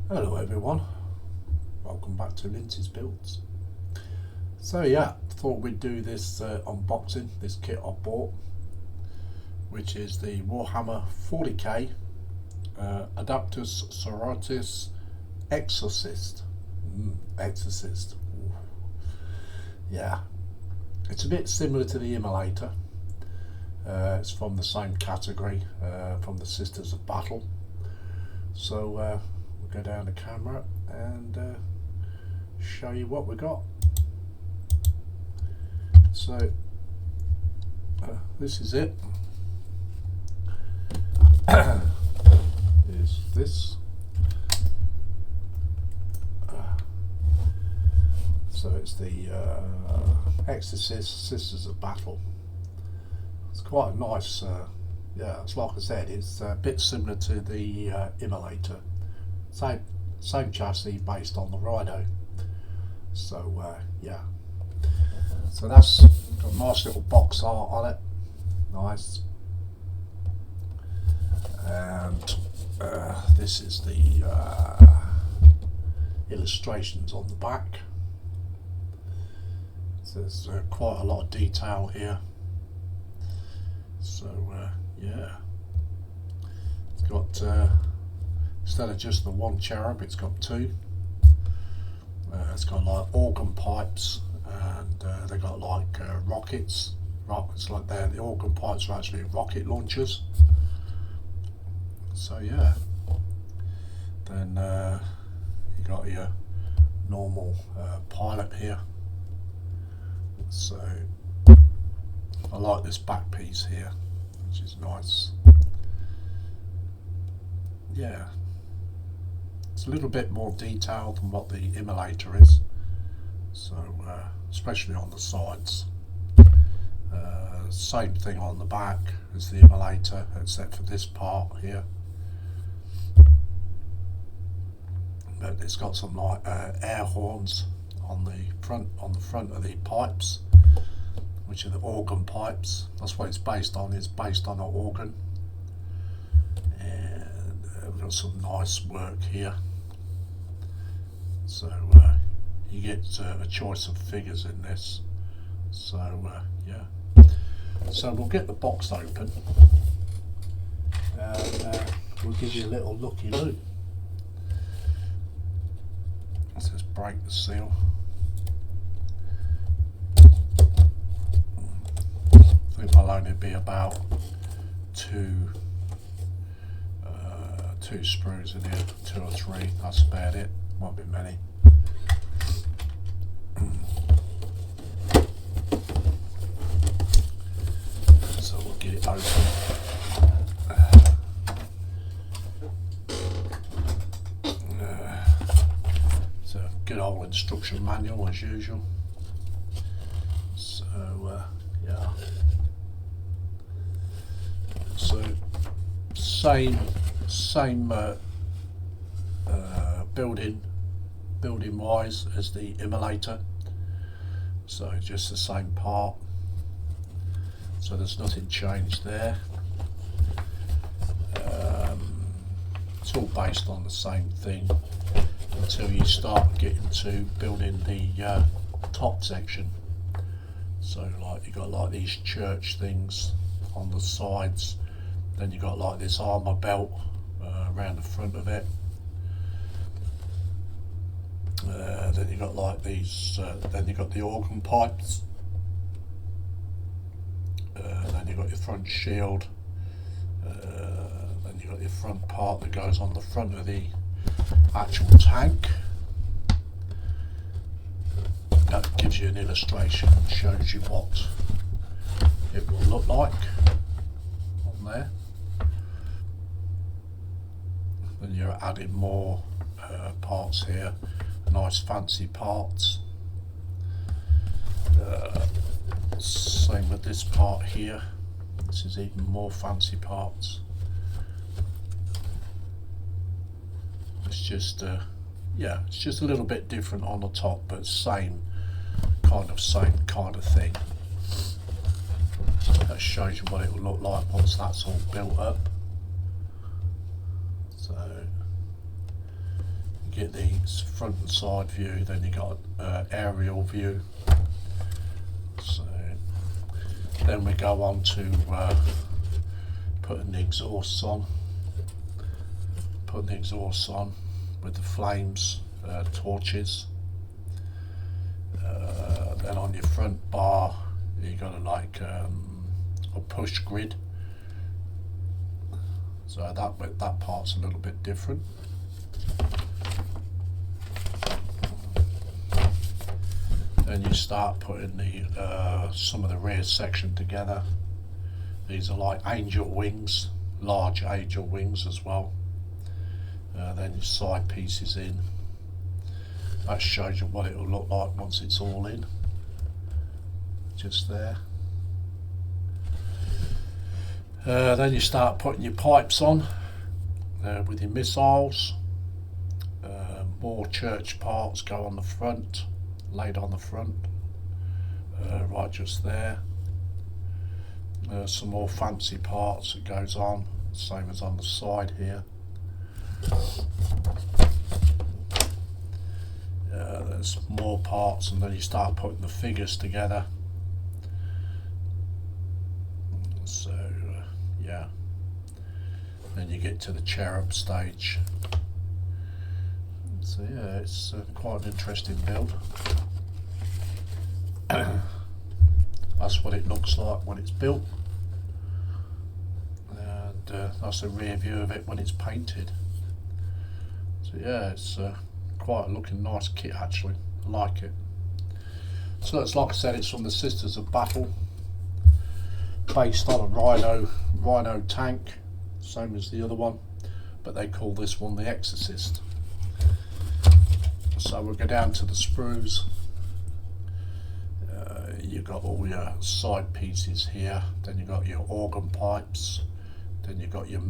Hello everyone, welcome back to Lindsay's Builds. So yeah, thought we'd do this unboxing, this kit I bought, which is the Warhammer 40k Adepta Sororitas Exorcist. Exorcist. Ooh. Yeah, it's a bit similar to the Immolator. It's from the same category, from the Sisters of Battle. So we'll go down the camera and show you what we got. So this is it. Is this. So it's the Exorcist Sisters of Battle. It's quite a nice, yeah, it's like I said, it's a bit similar to the Immolator. Same chassis based on the Rhino. So yeah. So that's got a nice little box art on it. Nice. And this is the illustrations on the back. So there's quite a lot of detail here. So yeah, it's got instead of just the one cherub, it's got two. It's got like organ pipes, and they got like rockets. It's like the organ pipes are actually rocket launchers. So yeah, then you got your normal pilot here. So I like this back piece here, which is nice. Yeah, it's a little bit more detailed than what the Immolator is. So especially on the sides. Same thing on the back as the Immolator, except for this part here. But it's got some like air horns on the front of the pipes, which are the organ pipes. That's what it's based on. It's based on an organ. And we've got some nice work here. So you get a choice of figures in this. So yeah. So we'll get the box open and we'll give you a little looky-loo. Let's just break the seal. I think there'll only be about two screws in here, 2 or 3, that's about it, won't be many. So we'll get it open. It's a good old instruction manual as usual. So yeah. So same building wise as the Immolator. So just the same part. So there's nothing changed there. It's all based on the same thing until you start getting to building the top section. So like you got like these church things on the sides, then you got like this armour belt around the front of it. Then you got like these. Then you got the organ pipes. Then you got your front shield. Then you got your front part that goes on the front of the actual tank. That gives you an illustration and shows you what it will look like on there. Then you're adding more parts here, nice fancy parts. Same with this part here. This is even more fancy parts. It's just yeah, it's just a little bit different on the top, but same kind of thing. That shows you what it will look like once that's all built up. So you get the front and side view, then you got aerial view. So then we go on to putting the exhausts on. Putting the exhausts on with the flames, torches. Then on your front bar you got a push grid. So that part's a little bit different. Then you start putting the some of the rear section together. These are like angel wings, large angel wings as well. Then your side pieces in. That shows you what it will look like once it's all in. Just there. Then you start putting your pipes on with your missiles. More church parts go on the front, laid on the front, right just there. Some more fancy parts that goes on, same as on the side here. There's more parts, and then you start putting the figures together. So yeah, then you get to the cherub stage. So yeah, it's quite an interesting build. That's what it looks like when it's built, and that's a rear view of it when it's painted. So yeah, it's quite a looking nice kit actually. I like it. So it's like I said, it's from the Sisters of Battle, based on a rhino tank, same as the other one, but they call this one the Exorcist. So we'll go down to the sprues. You've got all your side pieces here, then you've got your organ pipes, then you've got your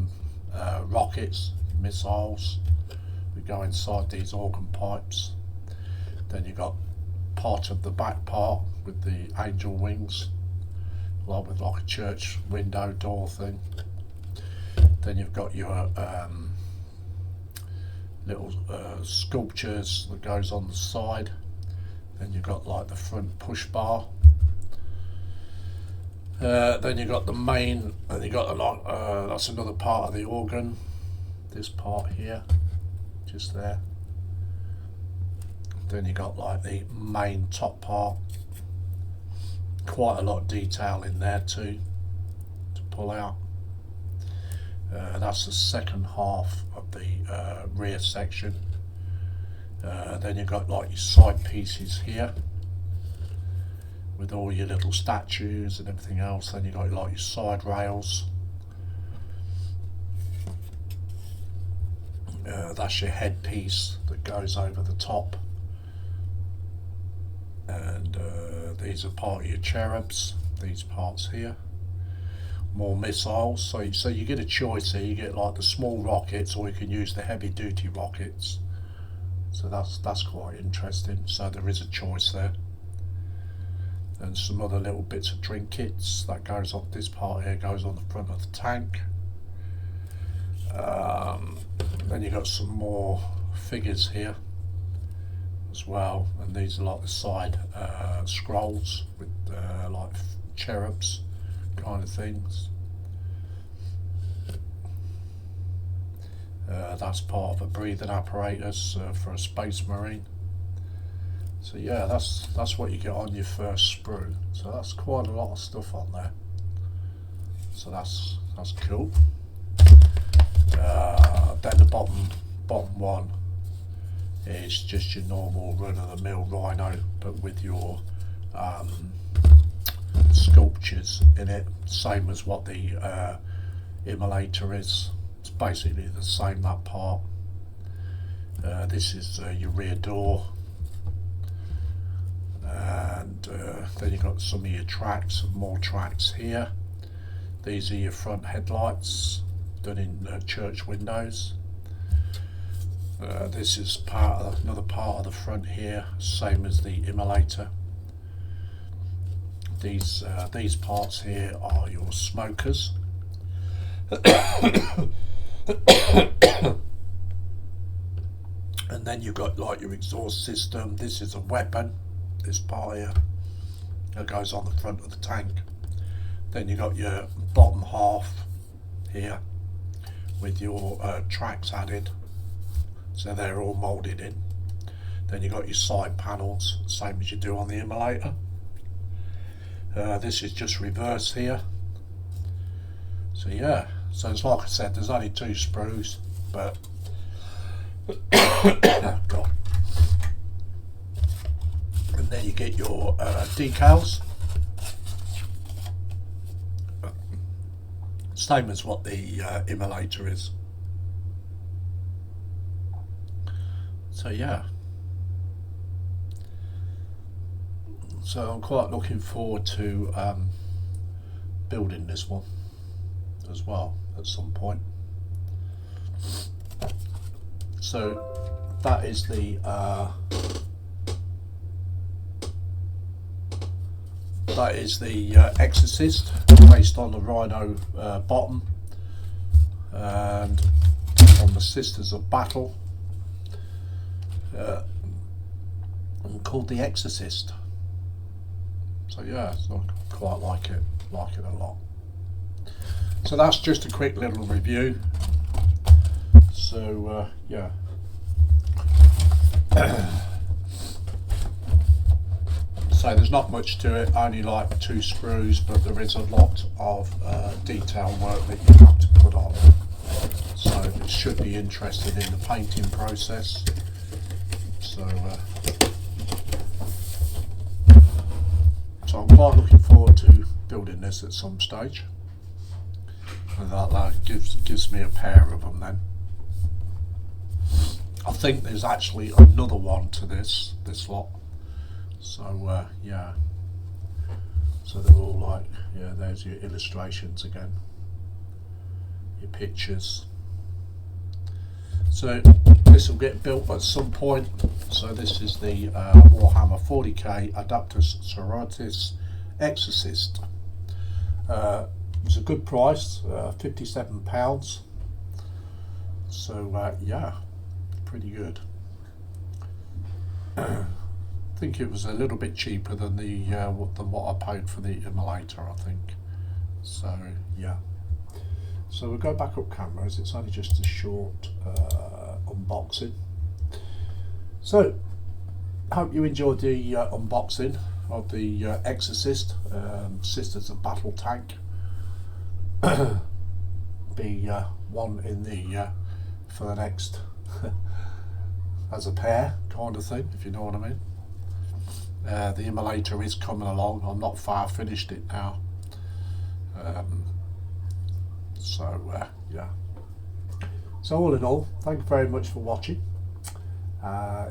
rockets, missiles that go inside these organ pipes. Then you've got part of the back part with the angel wings, like with like a church window door thing. Then you've got your little sculptures that goes on the side. Then you've got like the front push bar. Then you've got the main, and you got a lot. That's another part of the organ. This part here, just there. Then you got like the main top part. Quite a lot of detail in there too to pull out. That's the second half of the rear section. Then you've got like your side pieces here with all your little statues and everything else. Then you've got like your side rails. That's your headpiece that goes over the top. And these are part of your cherubs, these parts here. More missiles, so you get a choice here. You get like the small rockets, or you can use the heavy duty rockets. So that's quite interesting. So there is a choice there. And some other little bits of trinkets that goes on. This part here goes on the front of the tank. Then you got some more figures here. as well, and these are like the side scrolls with like cherubs kind of things. That's part of a breathing apparatus for a space marine. So yeah, that's what you get on your first sprue. So that's quite a lot of stuff on there. So that's cool. Then the bottom one is just your normal run-of-the-mill rhino, but with your sculptures in it, same as what the immolator is. It's basically the same, that part. This is your rear door, and then you've got some of your tracks, and more tracks here. These are your front headlights done in church windows. This is another part of the front here, same as the immolator. These parts here are your smokers. And then you've got like your exhaust system. This is a weapon, this part here that goes on the front of the tank. Then you've got your bottom half here with your tracks added, so they're all moulded in. Then you've got your side panels, same as you do on the immolator. This is just reverse here. So yeah, so it's like I said, there's only 2 sprues, but God. And then you get your decals, same as what the immolator is. So yeah, so I'm quite looking forward to building this one as well at some point. So that is the Exorcist, based on the rhino bottom, and on the Sisters of Battle, and called the Exorcist. So yeah, so I quite like it a lot. So that's just a quick little review. So yeah. So there's not much to it, only like 2 sprues, but there is a lot of detail work that you have to put on. So it should be interested in the painting process. So I'm quite looking forward to building this at some stage, and that gives me a pair of them then. I think there's actually another one to this lot. So yeah, so they're all like, yeah, there's your illustrations again, your pictures. So this will get built at some point. So this is the Warhammer 40k Adepta Sororitas Exorcist. It was a good price, £57. So yeah, pretty good. I think it was a little bit cheaper than what I paid for the immolator, I think. So yeah. So we'll go back up cameras. It's only just a short unboxing. So hope you enjoyed the unboxing of the Exorcist Sisters of Battle tank. Be one in the for the next as a pair kind of thing, if you know what I mean. The immolator is coming along. I'm not far finished it now. So yeah. So all in all, thank you very much for watching.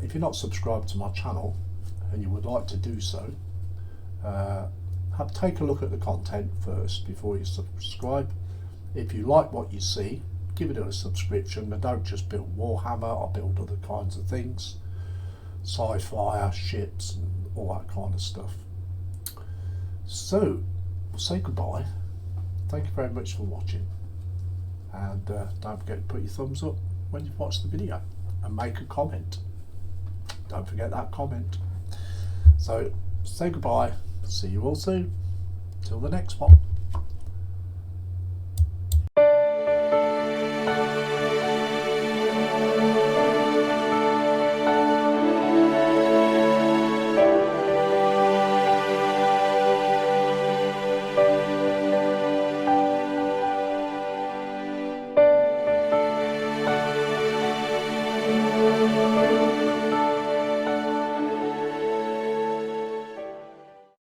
If you're not subscribed to my channel and you would like to do so, take a look at the content first before you subscribe. If you like what you see, give it a subscription. I don't just build Warhammer, I build other kinds of things, sci-fi, ships and all that kind of stuff. So we'll say goodbye. Thank you very much for watching, and don't forget to put your thumbs up when you've watched the video and make a comment. don't forget that comment. So say goodbye, see you all soon, till the next one.